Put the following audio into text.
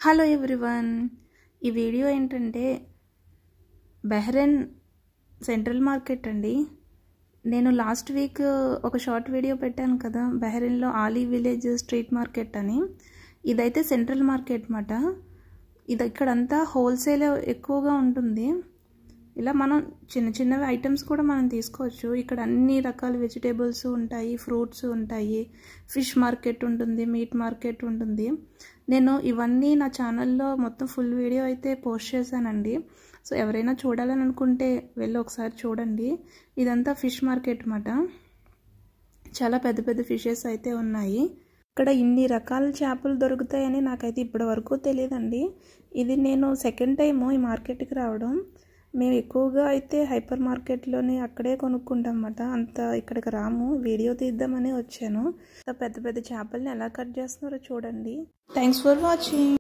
Hello everyone, ఈ video ఏంటంటే Bahrain central market అండి. నేను లాస్ట్ వీక్ ఒక షార్ట్ వీడియో పెట్టాను కదా, బహ్రెయిన్లో ఆలీ విలేజ్ స్ట్రీట్ మార్కెట్ అని. ఇదైతే సెంట్రల్ మార్కెట్ మాట. ఇది ఇక్కడంతా హోల్సేల్ ఎక్కువగా ఉంటుంది. ఇలా మనం చిన్న చిన్నవి ఐటమ్స్ కూడా మనం తీసుకోవచ్చు. ఇక్కడ అన్ని రకాల వెజిటేబుల్స్ ఉంటాయి, ఫ్రూట్స్ ఉంటాయి, ఫిష్ మార్కెట్ ఉంటుంది, మీట్ మార్కెట్ ఉంటుంది. నేను ఇవన్నీ నా ఛానల్లో మొత్తం ఫుల్ వీడియో అయితే పోస్ట్ చేశానండి. సో ఎవరైనా చూడాలని అనుకుంటే వెళ్ళి ఒకసారి చూడండి. ఇదంతా ఫిష్ మార్కెట్ అన్నమాట. చాలా పెద్ద పెద్ద ఫిషెస్ అయితే ఉన్నాయి. ఇక్కడ ఇన్ని రకాల చేపలు దొరుకుతాయని నాకైతే ఇప్పటి వరకు తెలియదండి. ఇది నేను సెకండ్ టైము ఈ మార్కెట్కి రావడం. మేము ఎక్కువగా అయితే హైపర్ మార్కెట్లోనే అక్కడే కొనుక్కుంటాం అన్నమాట. అంత ఇక్కడికి రాము. వీడియో తీద్దామని వచ్చాను. పెద్ద పెద్ద చేపల్ని ఎలా కట్ చేస్తున్నారో చూడండి. Thanks for watching.